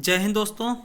जय हिंद दोस्तों।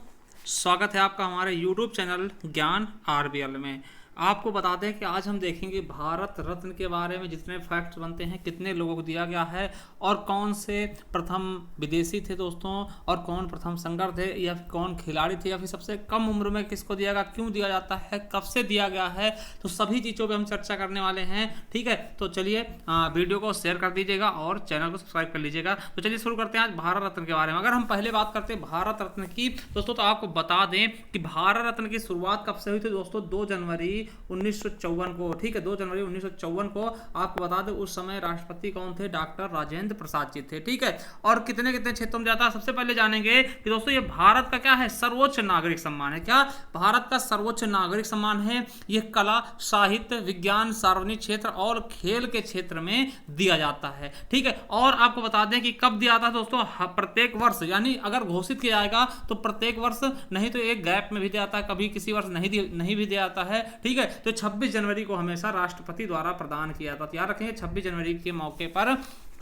स्वागत है आपका हमारे YouTube चैनल ज्ञान आरबीएल में। आपको बता दें कि आज हम देखेंगे भारत रत्न के बारे में जितने फैक्ट्स बनते हैं, कितने लोगों को दिया गया है और कौन से प्रथम विदेशी थे दोस्तों, और कौन प्रथम संगर थे, या फिर कौन खिलाड़ी थे, या फिर सबसे कम उम्र में किसको दिया गया, क्यों दिया जाता है, कब से दिया गया है, तो सभी चीज़ों पर हम चर्चा करने वाले हैं। ठीक है, तो चलिए वीडियो को शेयर कर दीजिएगा और चैनल को सब्सक्राइब कर लीजिएगा। तो चलिए शुरू करते हैं आज भारत रत्न के बारे में। अगर हम पहले बात करते हैं भारत रत्न की दोस्तों, तो आपको बता दें कि भारत रत्न की शुरुआत कब से हुई थी दोस्तों, 2 जनवरी 1954 को। ठीक है, 2 जनवरी 1954 को। आपको बता दें उस समय राष्ट्रपति कौन थे, डॉक्टर राजेंद्र प्रसाद जी थे। ठीक है, और कितने कितने क्षेत्रों में जाता है, सबसे पहले जानेंगे कि दोस्तों ये भारत का क्या है, सर्वोच्च नागरिक सम्मान है। क्या भारत का सर्वोच्च नागरिक सम्मान है। ये कला, साहित्य, विज्ञान, सार्वजनिक क्षेत्र और खेल के क्षेत्र में दिया जाता है। ठीक है, और आपको बता दें कि कब दिया था दोस्तों, प्रत्येक वर्ष, यानी अगर घोषित किया जाएगा तो प्रत्येक वर्ष, नहीं तो एक गैप में भी दिया जाता है, कभी किसी वर्ष नहीं भी दिया जाता है। ठीक है, तो 26 जनवरी को हमेशा राष्ट्रपति द्वारा प्रदान किया जाता है। याद रखेंगे 26 जनवरी के मौके पर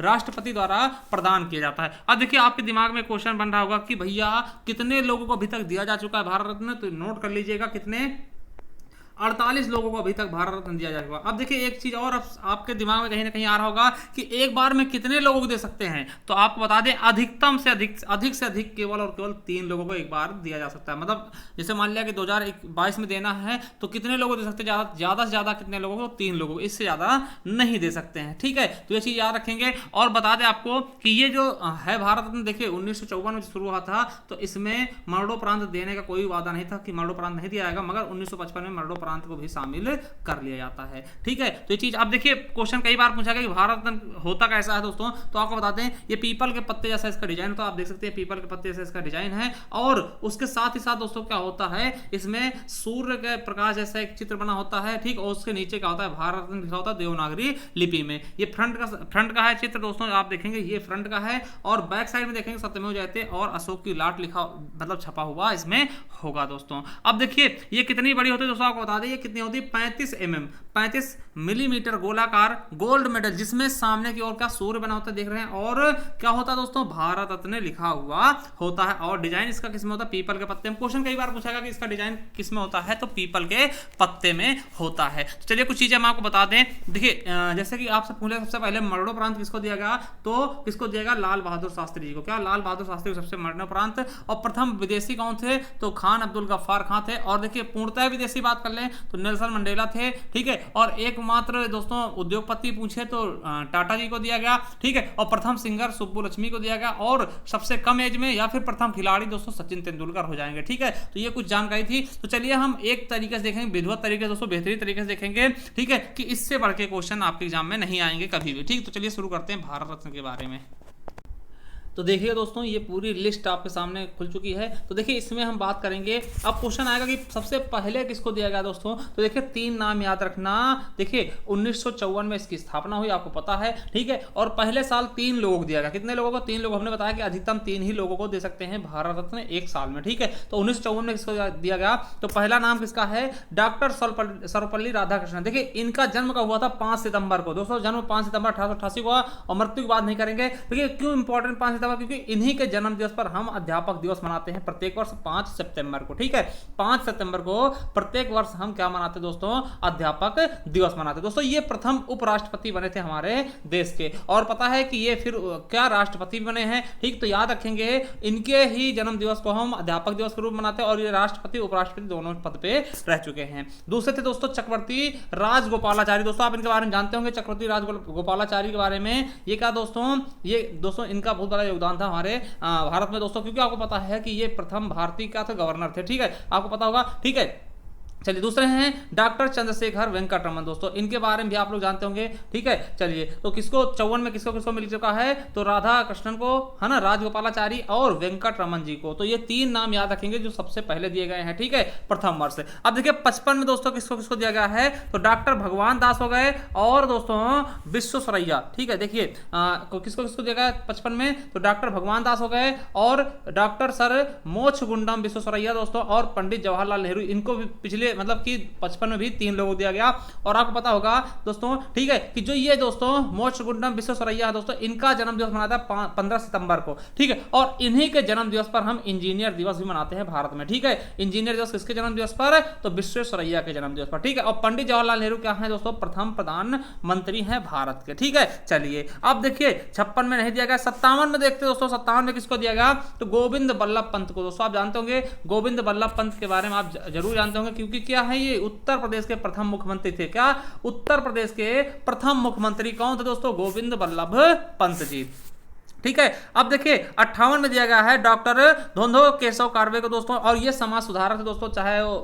राष्ट्रपति द्वारा प्रदान किया जाता है। अब देखिए आपके दिमाग में क्वेश्चन बन रहा होगा कि भैया कितने लोगों को अभी तक दिया जा चुका है भारत रत्न, तो नोट कर लीजिएगा कितने, 48 लोगों को अभी तक भारत रत्न दिया जा चुका। अब देखिए एक चीज और आपके दिमाग में कहीं ना कहीं आ रहा होगा कि एक बार में कितने लोगों को दे सकते हैं, तो आपको बता दें अधिकतम से अधिक केवल और केवल 3 लोगों को एक बार दिया जा सकता है। मतलब जैसे मान लिया कि 2022 में देना है तो कितने लोगों को दे सकते हैं, ज्यादा से ज्यादा कितने लोगों को, 3 लोगों को, इससे ज्यादा नहीं दे सकते हैं। ठीक है, तो ये चीज याद रखेंगे। और बता दें आपको कि ये जो है भारत रत्न, देखिए 1954 में शुरू हुआ था, तो इसमें मरणोपरांत देने का कोई वादा नहीं था कि मरणोपरांत नहीं दिया जाएगा, मगर 1955 में मरणोपरांत को भी शामिल कर लिया जाता है। ठीक है, तो ये चीज, अब देखिए क्वेश्चन कई बार पूछा गया कि भारत रत्न होता कैसा है दोस्तों, तो आपको बताते हैं ये पीपल के पत्ते जैसा इसका डिजाइन, तो आप देख सकते हैं पीपल के पत्ते जैसा इसका डिजाइन है। और उसके साथ ही साथ दोस्तों क्या होता है, इसमें सूर्य के प्रकाश जैसा एक चित्र बना होता है। ठीक, और उसके नीचे क्या होता है, भारत रत्न लिखा होता है देवनागरी लिपि में। ये फ्रंट का है चित्र दोस्तों, आप देखेंगे ये फ्रंट का है, और बैक साइड में देखेंगे सत्यमेव जयते और अशोक की लाट लिखा, मतलब छपा हुआ इसमें होगा दोस्तों। अब देखिए ये कितनी बड़ी होती है दोस्तों, आपको बता दें ये कितनी होती है, 35 मिलीमीटर गोलाकार गोल्ड मेडल, जिसमें सामने की ओर का सूर्य बना होता है, देख रहे हैं, और क्या होता है दोस्तों, भारत रत्न लिखा हुआ होता है। और डिजाइन इसका किसमें होता है, पीपल के पत्ते में। क्वेश्चन कई बार पूछा गया कि इसका डिजाइन किसमें होता है, तो पीपल के पत्ते में होता है। तो चलिए कुछ चीजें हम आपको बता दें। देखिए जैसे कि आपसे पूछे सबसे पहले मरणोपरांत किसको दिया गया, तो किसको दिया गया, लाल बहादुर शास्त्री जी को। क्या लाल बहादुर शास्त्री को सबसे मरणोपरांत। और प्रथम विदेशी कौन थे, तो खान अब्दुल गफ्फार खान थे। और देखिए पूर्णतः विदेशी बात कर लें तो नेल्सन मंडेला थे। ठीक है, और एकमात्र दोस्तों उद्योगपति पूछे तो टाटा जी को दिया गया। ठीक है, और प्रथम सिंगर सुब्बुलक्ष्मी को दिया गया, और सबसे कम एज में या फिर प्रथम खिलाड़ी दोस्तों सचिन तेंदुलकर हो जाएंगे। ठीक है, तो ये कुछ जानकारी थी। तो चलिए हम एक तरीके से देखेंगे, विधिवत तरीके से दोस्तों, बेहतरीन तरीके से देखेंगे। ठीक है, कि इससे बढ़ के क्वेश्चन आपके एग्जाम में नहीं आएंगे कभी भी। ठीक, तो चलिए शुरू करते हैं भारत रत्न के बारे में। तो देखिए दोस्तों ये पूरी लिस्ट आपके सामने खुल चुकी है। तो देखिए इसमें हम बात करेंगे, अब क्वेश्चन आएगा कि सबसे पहले किसको दिया गया दोस्तों, तो देखिए 3 नाम याद रखना। देखिए 1954 में इसकी स्थापना हुई, आपको पता है। ठीक है, और पहले साल 3 लोगों को दिया गया। कितने लोगों को, 3 लोग। हमने बताया कि अधिकतम 3 ही लोगों को दे सकते हैं भारत रत्न एक साल में। ठीक है, तो 1954 में किसको दिया गया, तो पहला नाम किसका है, डॉक्टर सर्वपल्ली राधाकृष्णन। देखिए इनका जन्म कब हुआ था, 5 सितंबर को दोस्तों। जन्म 5 सितंबर 1888 को हुआ, और मृत्यु की बात नहीं करेंगे। देखिए क्यों इंपॉर्टेंट 5 सितंबर, क्योंकि इन्हीं के जन्म दिवस पर हम अध्यापक दिवस मनाते हैं प्रत्येक वर्ष 5 सितंबर को। ठीक है, 5 सितंबर को प्रत्येक वर्ष हम क्या मनाते हैं दोस्तों, अध्यापक दिवस मनाते हैं दोस्तों। ये प्रथम उपराष्ट्रपति बने थे हमारे देश के, और पता है कि ये फिर क्या राष्ट्रपति बने हैं। ठीक, तो याद रखेंगे इनके ही जन्म दिवस को हम अध्यापक दिवस के रूप में मनाते हैं, और ये राष्ट्रपति उपराष्ट्रपति दोनों पद पे रह चुके हैं। दूसरे थे दोस्तों चक्रवर्ती राजगोपालाचारी। दोस्तों आप इनके बारे में जानते होंगे, चक्रवर्ती राजगोपालाचारी के बारे में। ये क्या दोस्तों, ये दोस्तों इनका बहुत बड़ा योगदान था हमारे भारत में दोस्तों, क्योंकि आपको पता है कि ये प्रथम भारतीय क्या थे, गवर्नर थे। ठीक है, आपको पता होगा। ठीक है, चलिए दूसरे हैं डॉक्टर चंद्रशेखर वेंकट रमन। दोस्तों इनके बारे में भी आप लोग जानते होंगे। ठीक है, चलिए तो किसको 54 में किसको मिल चुका है, तो राधा कृष्णन को, है ना, राजगोपालाचारी और वेंकट रमन जी को। तो ये 3 नाम याद रखेंगे जो सबसे पहले दिए गए हैं। ठीक है, प्रथम वर्ष। अब देखिए 55 में दोस्तों किसको दिया गया है, तो डॉक्टर भगवान दास हो गए, और दोस्तों विश्वेश्वरैया। ठीक है, देखिए किसको दिया गया 55 में, तो डॉक्टर भगवान दास हो गए, और डॉक्टर सर मोक्षगुंडम विश्वेश्वरैया दोस्तों, और पंडित जवाहरलाल नेहरू। इनको भी पिछले से मतलब कि 55 में भी 3 लोगों को दिया गया। और आपको पता होगा दोस्तों, ठीक है, कि जो ये दोस्तों मोक्षगुंडम विश्वेश्वरैया है दोस्तों, इनका जन्म दिवस मनाता है 15 सितंबर को, ठीक है। और इन्हीं के जन्म दिवस पर हम इंजीनियर दिवस भी मनाते हैं भारत में, ठीक है। इंजीनियर दिवस किसके जन्म दिवस पर? तो विश्वेश्वरैया के जन्म दिवस पर, ठीक है। और पंडित जवाहरलाल नेहरू क्या है दोस्तों? प्रथम प्रधानमंत्री हैं भारत के, ठीक है। चलिए अब देखिए 56 में नहीं दिया गया, 57 में देखते दोस्तों, 57 में किसको दिया गया? तो गोविंद बल्लभ पंत को। दोस्तों आप जानते होंगे गोविंद बल्लभ पंत के बारे में, आप जरूर जानते होंगे, क्योंकि क्या है, ये उत्तर प्रदेश के प्रथम मुख्यमंत्री थे। क्या? उत्तर प्रदेश के प्रथम मुख्यमंत्री कौन थे दोस्तों? गोविंद बल्लभ पंत जी, ठीक है। अब देखिए 58 में दिया गया है डॉक्टर धोंधो केशव कार्वे को दोस्तों, और ये समाज सुधारक थे दोस्तों, चाहे वो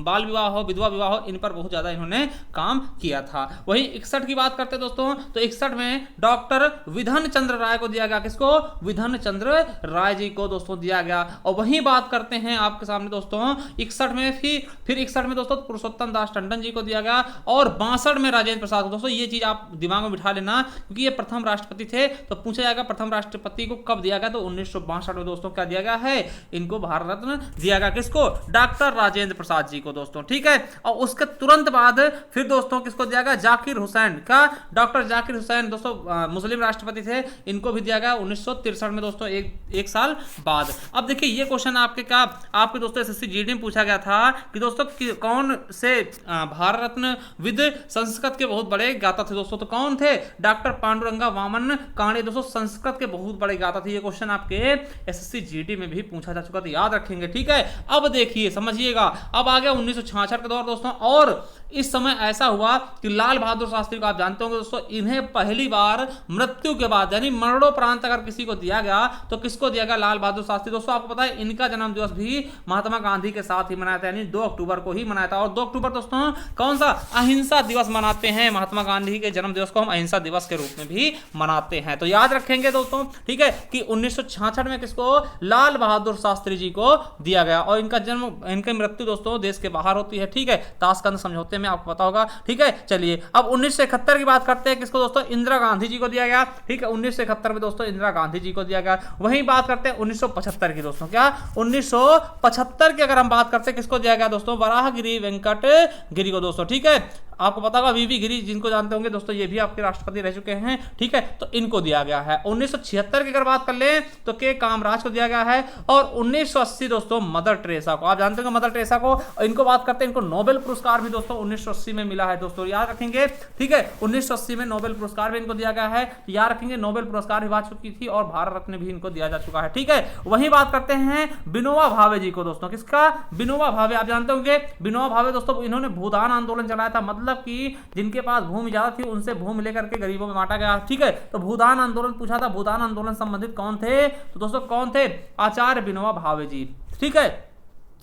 बाल विवाह हो, विधवा विवाह हो, इन पर बहुत ज्यादा इन्होंने काम किया था। वहीं 61 की बात करते हैं दोस्तों, तो 61 में डॉक्टर विधन चंद्र राय को दिया गया। किसको? विधन चंद्र राय जी को दोस्तों दिया गया। और वहीं बात करते हैं आपके सामने दोस्तों 61 में, फिर 61 में दोस्तों पुरुषोत्तम दास टंडन जी को दिया गया। और 62 में राजेंद्र प्रसाद को। दोस्तों ये चीज आप दिमाग में बिठा लेना, क्योंकि ये प्रथम राष्ट्रपति थे, तो पूछा जाएगा प्रथम राष्ट्रपति को कब दिया गया? तो 1962 में दोस्तों क्या दिया गया है? इनको भारत रत्न दिया गया। किसको? डॉक्टर राजेंद्र प्रसाद जी को दोस्तों, ठीक है। और उसके तुरंत बाद फिर दोस्तों किसको दिया गया? जाकिर हुसैन। क्या? डॉक्टर जाकिर हुसैन दोस्तों मुस्लिम राष्ट्रपति थे, इनको भी दिया गया 1963 में दोस्तों, एक साल बाद। अब देखिए ये क्वेश्चन आपके दोस्तों एसएससी जीडी में पूछा गया था कि दोस्तों कौन से भारत रत्न विद संस्कृत के बहुत बड़े गाता थे दोस्तों? तो कौन थे? डॉक्टर पांडुरंगा वामन काणे दोस्तों, संस्कृत के बहुत बड़े गाता थे। ये क्वेश्चन आपके एसएससी जीडी में भी पूछा जा चुका, तो याद रखेंगे, ठीक है। अब देखिए समझिएगा, अब आ गया 1966 का दौर दोस्तों, और इस समय ऐसा हुआ कि लाल बहादुर शास्त्री को आप जानते होंगे दोस्तों, इन्हें पहली बार मृत्यु के बाद यानी मरणोपरांत अगर किसी को दिया गया तो किसको दिया गया? लाल बहादुर शास्त्री। दोस्तों आपको पता है इनका जन्म दिवस भी महात्मा गांधी के साथ ही मनाया था, यानी 2 अक्टूबर को ही मनाया था। और 2 अक्टूबर दोस्तों कौन सा? अहिंसा दिवस मनाते हैं। महात्मा गांधी के जन्म दिवस को हम अहिंसा दिवस के रूप में भी मनाते हैं, तो याद रखेंगे दोस्तों, ठीक है, कि 1966 में किसको? लाल बहादुर शास्त्री जी को दिया गया। और इनकी मृत्यु दोस्तों देश के बाहर होती है, ठीक है, ताशकंद समझौते में, आपको पता होगा, ठीक है। चलिए अब 1971 की बात करते हैं, किसको दोस्तों? इंदिरा गांधी जी को दिया गया, ठीक है। 1971 में दोस्तों इंदिरा गांधी जी को दिया गया। वहीं बात करते हैं 1975 की दोस्तों, क्या? 1975 की अगर हम बात करते हैं, किसको दिया गया दोस्तों? वराहगिरि वेंकट गिरी को दोस्तों, ठीक है। आपको पता होगा वीवी गिरी, जिनको जानते होंगे दोस्तों, ये भी आपके राष्ट्रपति रह चुके हैं, ठीक है, तो इनको दिया गया है। 1976 की अगर बात कर ले तो के कामराज को दिया गया है। और 1980 दोस्तों मदर टेरेसा को, आप जानते हो मदर टेरेसा को, और इनको बात करते हैं, इनको नोबेल पुरस्कार भी दोस्तों 1980 में मिला है दोस्तों, याद रखेंगे, ठीक है। 1980 में नोबेल पुरस्कार भी इनको दिया गया है, याद रखेंगे। नोबेल पुरस्कार भी बात चुकी थी और भारत रत्न भी इनको दिया जा चुका है, ठीक है। वहीं बात करते हैं विनोबा भावे जी को दोस्तों, किसका? विनोबा भावे, आप जानते होंगे विनोबा भावे दोस्तों, इन्होंने भूदान आंदोलन चलाया था, मतलब कि जिनके पास भूमि ज्यादा थी उनसे भूमि लेकर के गरीबों में बांटा गया, ठीक है। तो भूदान आंदोलन पूछा था, भूदान आंदोलन संबंधित कौन थे? तो दोस्तों कौन थे? आचार्य विनोबा भावे जी, ठीक है।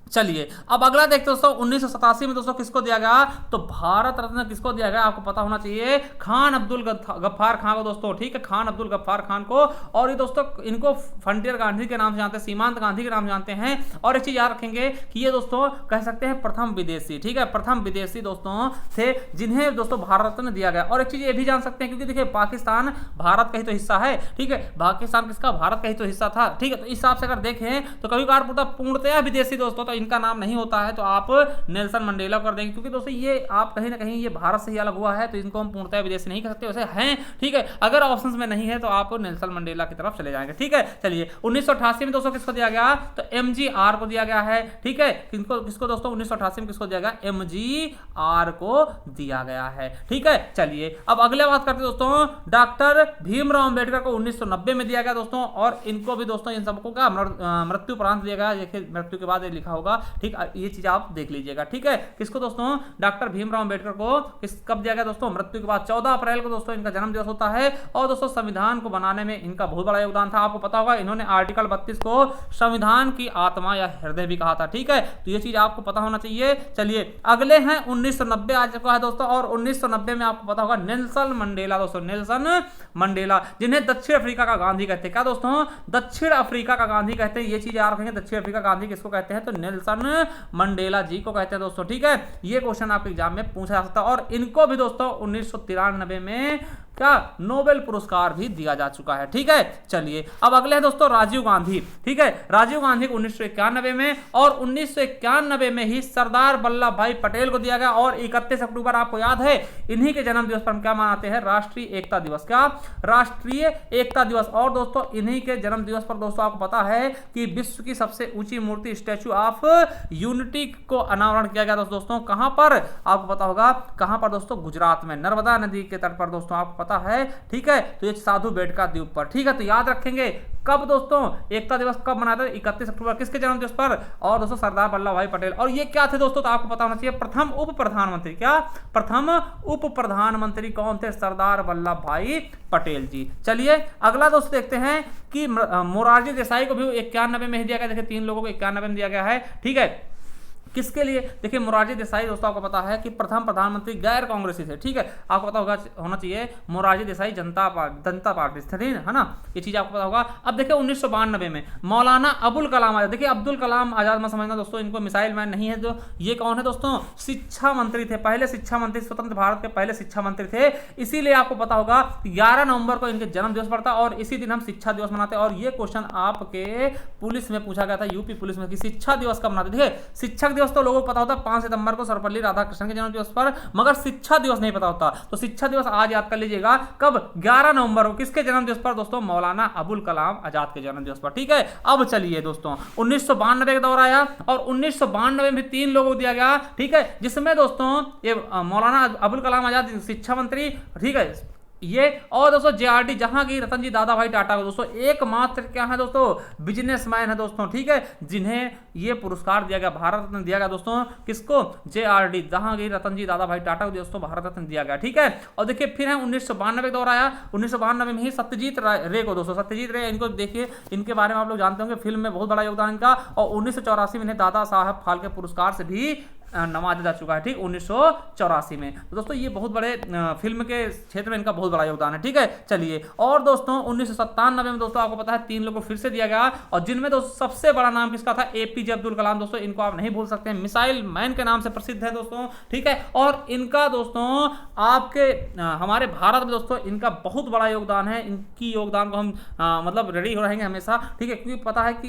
चलिए अब अगला देखते दोस्तों 1987 में दोस्तों किसको दिया गया? तो भारत रत्न किसको दिया गया? आपको पता होना चाहिए, खान अब्दुल गफ्फार खान को दोस्तों, ठीक है, खान अब्दुल गफ्फार खान को। और ये दोस्तों इनको फ्रंटियर गांधी के नाम से जानते हैं, सीमांत गांधी के नाम से जानते हैं। और एक चीज याद रखेंगे कि ये दोस्तों कह सकते हैं प्रथम विदेशी, ठीक है, प्रथम विदेशी दोस्तों थे जिन्हें दोस्तों भारत रत्न दिया गया। और एक चीज ये भी जान सकते हैं, क्योंकि देखिए पाकिस्तान भारत का ही तो हिस्सा है, ठीक है, पाकिस्तान किसका? भारत का ही तो हिस्सा था, ठीक है। तो इस हिसाब से अगर देखें तो कभी कभार पूर्णतया विदेशी दोस्तों इनका नाम नहीं होता है, तो आप नेल्सन मंडेला कर देंगे, क्योंकि दोस्तों ये आप कहीं ना कहीं ये भारत से ही अलग हुआ है, तो इनको हम पूर्णतः विदेशी नहीं कह सकते, वैसे हैं, ठीक है। अगर ऑप्शंस में नहीं है तो आप नेल्सन मंडेला की तरफ चले जाएंगे, ठीक है। चलिए 1988 में दोस्तों किसको दिया गया? तो एमजीआर को दिया गया है, ठीक है। किसको दोस्तों 1988 में किसको दिया गया? एमजीआर को दिया गया है, ठीक है। चलिए अब अगले बात करते हैं दोस्तों, डॉक्टर भीमराव अंबेडकर को 1990 में दिया गया दोस्तों, और इनको भी दोस्तों इन सबको का मृत्यु उपरांत दिया गया, देखिए मृत्यु के बाद लिखा होगा, ठीक, ये चीज आप देख लीजिएगा, ठीक है। किसको दोस्तों? डॉक्टर भीमराव अंबेडकर को कब दिया गया दोस्तों? मृत्यु के बाद 14 अप्रैल को दोस्तों इनका जन्म दिवस होता है। और दोस्तों संविधान को बनाने में इनका बहुत बड़ा योगदान था, आपको पता होगा इन्होंने आर्टिकल 32 को संविधान की आत्मा या हृदय भी कहा था, ठीक है, तो ये चीज आपको पता होना चाहिए। चलिए अगले हैं 1990 आ चुका है दोस्तों, और 1990 में आपको पता होगा नेल्सन मंडेला दोस्तों, नेल्सन मंडेला, जिन्हें दक्षिण अफ्रीका का गांधी कहते हैं। क्या दोस्तों? दक्षिण अफ्रीका का गांधी कहते हैं, ये चीज याद रखेंगे, दक्षिण अफ्रीका गांधी किसको कहते हैं? तो नेल्सन मंडेला जी को कहते हैं दोस्तों, ठीक है। ये क्वेश्चन आपके एग्जाम में पूछा जा सकता है। और इनको भी दोस्तों 1993 में क्या नोबेल पुरस्कार भी दिया जा चुका है। ठीक है, चलिए अब अगले है दोस्तों राजीव गांधी। ठीक है, राजीव गांधी को 1991 में और 1991 में ही सरदार वल्लभ भाई पटेल को दिया गया। और 31 अक्टूबर आपको याद है इन्हीं के जन्म दिवस पर हम क्या मनाते हैं, राष्ट्रीय एकता दिवस। क्या, राष्ट्रीय एकता दिवस। और दोस्तों इन्हीं के जन्म दिवस पर दोस्तों आपको पता है कि विश्व की सबसे ऊंची मूर्ति स्टैच्यू ऑफ यूनिटी को अनावरण किया गया दोस्तों। कहां पर, आपको पता होगा कहां पर दोस्तों, गुजरात में नर्मदा नदी के तट पर दोस्तों, आपको पता है। ठीक है, तो ये साधु बेटका द्वीप पर। ठीक है, तो याद रखेंगे कब दोस्तों एकता दिवस कब मनाते हैं, 31 अक्टूबर, किसके जन्म दिवस पर, और दोस्तों सरदार वल्लभ भाई पटेल। और ये क्या थे दोस्तों, तो आपको पता होना चाहिए, प्रथम उप प्रधानमंत्री। क्या, प्रथम उप प्रधानमंत्री कौन थे, सरदार वल्लभ भाई पटेल जी। चलिए अगला दोस्तों देखते हैं कि मोरारजी देसाई को भी 91 में दिया गया। देखिए 3 लोगों को 91 में दिया गया है। ठीक है, किसके लिए, देखिए मोरारजी देसाई दोस्तों आपको पता है कि प्रथम प्रधानमंत्री गैर कांग्रेसी थे। ठीक है, आपको पता होगा होना चाहिए मोरारजी देसाई जनता पार्टी थे, है ना, ये चीज आपको पता होगा। अब देखिए 1992 में मौलाना अबुल कलाम आजाद। देखिए अब्दुल कलाम आजाद मत समझना दोस्तों, इनको मिसाइल मैन नहीं है जो, ये कौन है दोस्तों, शिक्षा मंत्री थे, पहले शिक्षा मंत्री, स्वतंत्र भारत के पहले शिक्षा मंत्री थे। इसीलिए आपको पता होगा 11 नवंबर को इनके जन्म दिवस पड़ता और इसी दिन हम शिक्षा दिवस मनाते हैं। और ये क्वेश्चन आपके पुलिस में पूछा गया था, यूपी पुलिस में, कि शिक्षा दिवस कब मनाते। देखिए शिक्षक दिवस तो लोगों को पता होता है 5 सितंबर को सर्वपल्ली राधाकृष्णन के जन्म दिवस पर, मगर शिक्षा दिवस नहीं पता होता। तो शिक्षा दिवस आज याद कर लीजिएगा, कब, 11 नवंबर को, किसके जन्म दिवस पर दोस्तों, मौलाना अबुल कलाम आजाद के जन्म दिवस पर। ठीक है, अब चलिए दोस्तों 1992 का दौर आया और 1992 में भी 3 लोगों को दिया गया। ठीक है, जिसमें दोस्तों ये मौलाना अबुल कलाम आजाद शिक्षा मंत्री, ठीक है, ये, और दोस्तों जेआरडी जहांगीर रतन जी दादा भाई टाटा को दोस्तों एकमात्र क्या है दोस्तों, बिजनेसमैन है दोस्तों। ठीक है, जिन्हें ये पुरस्कार दिया गया, भारत रत्न दिया गया दोस्तों, किसको, जेआरडी जहांगीर रतन जी दादा भाई टाटा को दोस्तों भारत रत्न दिया गया। ठीक है, और देखिए फिर है 1992 का दौर आया। 1992 में ही सत्यजीत रे को दोस्तों, सत्यजीत रे, इनको देखिए, इनके बारे में आप लोग जानते होंगे, फिल्म में बहुत बड़ा योगदान इनका। और 1984 में इन्हें दादा साहब फाल्के पुरस्कार से भी नवाजा जा चुका है। ठीक, 1984 में। तो दोस्तों ये बहुत बड़े फिल्म के क्षेत्र में इनका बहुत बड़ा योगदान है। ठीक है, चलिए, और दोस्तों 1997 में दोस्तों आपको पता है 3 लोगों को फिर से दिया गया, और जिनमें दोस्तों सबसे बड़ा नाम किसका था, एपीजे अब्दुल कलाम। दोस्तों इनको आप नहीं भूल सकते, मिसाइल मैन के नाम से प्रसिद्ध है दोस्तों। ठीक है, और इनका दोस्तों आपके हमारे भारत में दोस्तों इनका बहुत बड़ा योगदान है। इनकी योगदान को हम मतलब रेडी हो रहेंगे हमेशा। ठीक है, क्योंकि पता है कि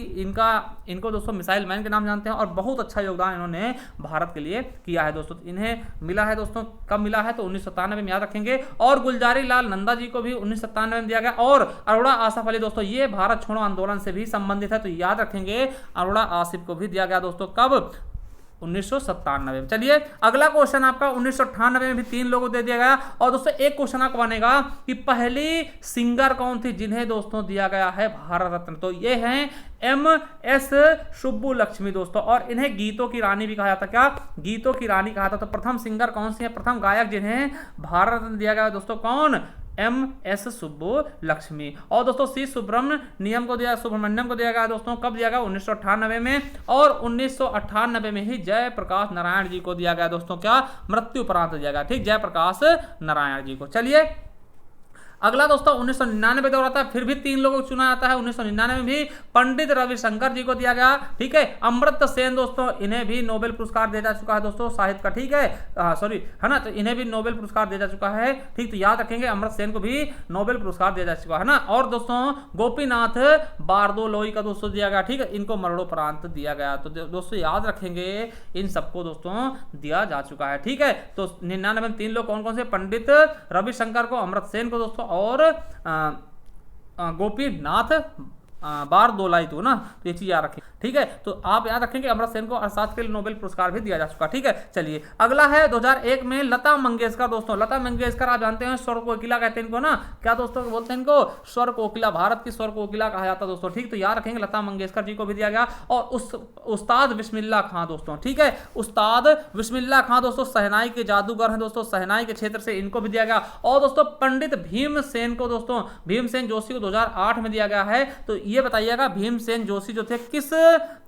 इनको दोस्तों मिसाइल मैन के नाम जानते हैं और बहुत अच्छा योगदान इन्होंने भारत के लिए किया है दोस्तों। इन्हें मिला है दोस्तों, कब मिला है, तो 1997 में याद रखेंगे। और गुलजारी लाल नंदा जी को भी 1997 में दिया गया। और अरोड़ा आसिफ अली दोस्तों, ये भारत छोड़ो आंदोलन से भी संबंधित है, तो याद रखेंगे अरोड़ा आसिफ को भी दिया गया दोस्तों, कब, 1997 में। चलिए अगला क्वेश्चन आपका 1998 में भी 3 लोगों को दे दिया गया। और दोस्तों एक क्वेश्चन आपको बनेगा कि पहली सिंगर कौन थी जिन्हें दोस्तों दिया गया है भारत रत्न, तो ये हैं MS सुब्बुलक्ष्मी दोस्तों। और इन्हें गीतों की रानी भी कहा जाता, क्या, गीतों की रानी कहा था। तो प्रथम सिंगर कौन सी है, प्रथम गायक जिन्हें भारत रत्न दिया गया दोस्तों, कौन, MS सुब्बुलक्ष्मी। और दोस्तों C सुब्रमण्यम को दिया गया दोस्तों, कब दिया गया, 1998 में। और 1998 में ही जयप्रकाश नारायण जी को दिया गया दोस्तों, क्या, मृत्यु उपरांत दिया गया। ठीक, जयप्रकाश नारायण जी को। चलिए अगला दोस्तों 1999 दौर आता है, फिर भी 3 लोगों को चुना जाता है। 1999 में भी पंडित रविशंकर जी को दिया गया। ठीक है, अमर्त्य सेन दोस्तों, इन्हें भी नोबेल पुरस्कार दिया जा चुका है दोस्तों, साहित्य का। ठीक है, सॉरी, है ना, तो इन्हें भी नोबेल पुरस्कार दिया जा चुका है। ठीक, तो याद रखेंगे अमर्त्य सेन को भी नोबेल पुरस्कार दिया जा चुका है ना। और दोस्तों गोपीनाथ बारदोलोई का दोस्तों दिया गया। ठीक है, इनको मरणोपरांत दिया गया। तो दोस्तों याद रखेंगे इन सबको दोस्तों दिया जा चुका है। ठीक है, तो 99 में 3 लोग कौन कौन से, पंडित रविशंकर को, अमर्त्य सेन को दोस्तों, और गोपीनाथ बारदोलाई तो ना, तो ये चीज याद रखें। ठीक है, तो आप याद रखेंगे अमर्त्य सेन को अर्थशास्त्र के लिए नोबेल पुरस्कार भी दिया जा चुका। ठीक है, चलिए अगला है 2001 में लता मंगेशकर दोस्तों। लता मंगेशकर आप जानते हैं स्वर कोकिला कहते हैं इनको ना, क्या दोस्तों बोलते हैं इनको, स्वर कोकिला, भारत की स्वर कोकिला कहा जाता है दोस्तों। ठीक, तो याद रखेंगे लता मंगेशकर जी को भी दिया गया। और उस्ताद बिस्मिल्लाह खां दोस्तों, ठीक है, उस्ताद बिस्मिल्लाह खां दोस्तों शहनाई के जादूगर हैं दोस्तों, शहनाई के क्षेत्र से इनको भी दिया गया। और दोस्तों पंडित भीमसेन को दोस्तों, भीमसेन जोशी को 2008 में दिया गया है। तो ये बताइएगा भीमसेन जोशी जो थे किस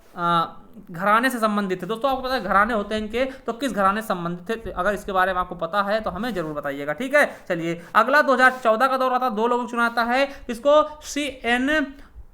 घराने से संबंधित थे दोस्तों, आपको पता है घराने होते हैं इनके, तो किस घराने से संबंधित थे, अगर इसके बारे में आपको पता है तो हमें जरूर बताइएगा। ठीक है, चलिए अगला 2014 का दौर आता है, 2 लोगों को चुना जाता है, किसको, CN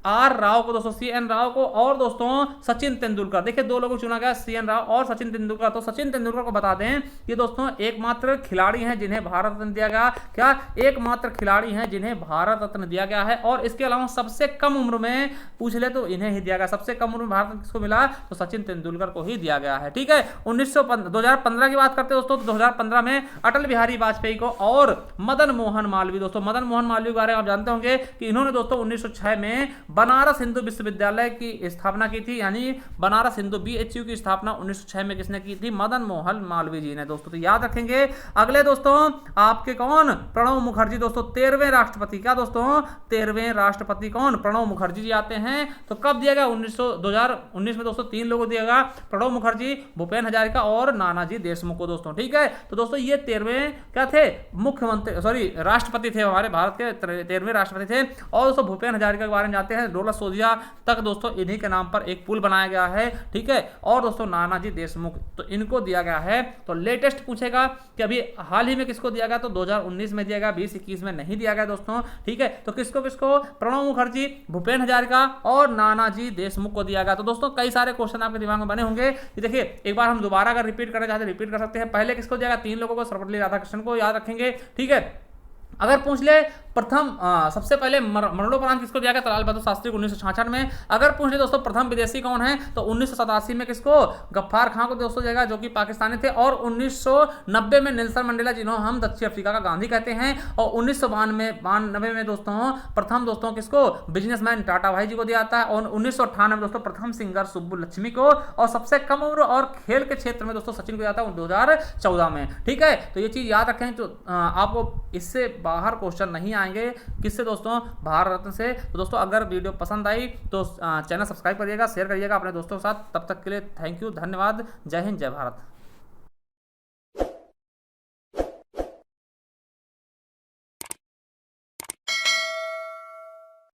आर राव को दोस्तों, CN राव को, और दोस्तों सचिन तेंदुलकर। देखिए दो लोगों को चुना गया, CN राव और सचिन तेंदुलकर। तो सचिन तेंदुलकर को बता दें कि दोस्तों एकमात्र खिलाड़ी हैं जिन्हें भारत रत्न दिया गया, क्या एकमात्र खिलाड़ी हैं जिन्हें भारत रत्न दिया गया है। और इसके अलावा सबसे कम उम्र में पूछ ले तो इन्हें ही दिया गया, सबसे कम उम्र में भारत रत्न किसको मिला, तो सचिन तेंदुलकर को ही दिया गया है। ठीक है, 2015 की बात करते हैं दोस्तों, तो 2015 में अटल बिहारी वाजपेयी को और मदन मोहन मालवीय। दोस्तों मदन मोहन मालवीय के बारे में आप जानते होंगे कि इन्होंने दोस्तों 1906 में बनारस हिंदू विश्वविद्यालय की स्थापना की थी, यानी बनारस हिंदू BHU की स्थापना 1906 में किसने की थी, मदन मोहन मालवीय जी ने। दोस्तों तो याद रखेंगे। अगले दोस्तों आपके कौन, प्रणब मुखर्जी। दोस्तों 13वें राष्ट्रपति, क्या दोस्तों 13वें राष्ट्रपति कौन, प्रणब मुखर्जी जी आते हैं। तो कब दिया गया, 2019 में दोस्तों 3 लोगों दिया गया, प्रणब मुखर्जी, भूपेन हजारिका और नानाजी देशमुख को। दोस्तों ठीक है, तो दोस्तों ये 13वें क्या थे, मुख्यमंत्री राष्ट्रपति थे, हमारे भारत के 13वें राष्ट्रपति थे। और दोस्तों भूपेन हजारिका के बारे में जानते हैं, डोला सोजिया तक दोस्तों इन्हीं के नाम पर एक पुल बनाया गया है। ठीक है, और दोस्तों नानाजी देशमुख, तो इनको दिया गया है। तो लेटेस्ट पूछेगा कि अभी हाल ही में किसको दिया गया, तो 2019 में दिया गया, 2021 में नहीं दिया गया दोस्तों। ठीक है, तो किसको किसको, प्रणब मुखर्जी, भूपेन हजारिका और नानाजी देशमुख को दिया गया। तो दोस्तों कई सारे क्वेश्चन आपके दिमाग में बने होंगे। देखिए एक बार हम दोबारा अगर रिपीट करना चाहते हैं रिपीट कर सकते हैं। पहले किसको दिया गया, 3 लोगों को, सर्वपल्ली राधाकृष्णन को याद रखेंगे। ठीक है, अगर पूछ ले प्रथम सबसे पहले मरणोपरांत किसको दिया गया, लाल बहादुर शास्त्री को 1966 में। अगर पूछ ले दोस्तों प्रथम विदेशी कौन है, तो 1987 में किसको, गफ्फार खां को दोस्तों दिया गया, जो कि पाकिस्तानी थे। और 1990 में नेल्सन मंडेला, जिन्हों हम दक्षिण अफ्रीका का गांधी कहते हैं। और 1992 में दोस्तों प्रथम दोस्तों किसको, बिजनेसमैन टाटा भाई जी को दिया जाता है। और 1998 में दोस्तों प्रथम सिंगर सुब्बुलक्ष्मी को। और सबसे कम उम्र और खेल के क्षेत्र में दोस्तों सचिन को जाता है 2014 में। ठीक है, तो ये चीज याद रखें, तो आपको इससे बाहर क्वेश्चन नहीं आएंगे। किससे दोस्तों, भारत रत्न से। तो दोस्तों अगर वीडियो पसंद आई तो चैनल सब्सक्राइब करिएगा, शेयर करिएगा अपने दोस्तों के साथ। तब तक के लिए थैंक यू, धन्यवाद, जय हिंद, जय भारत।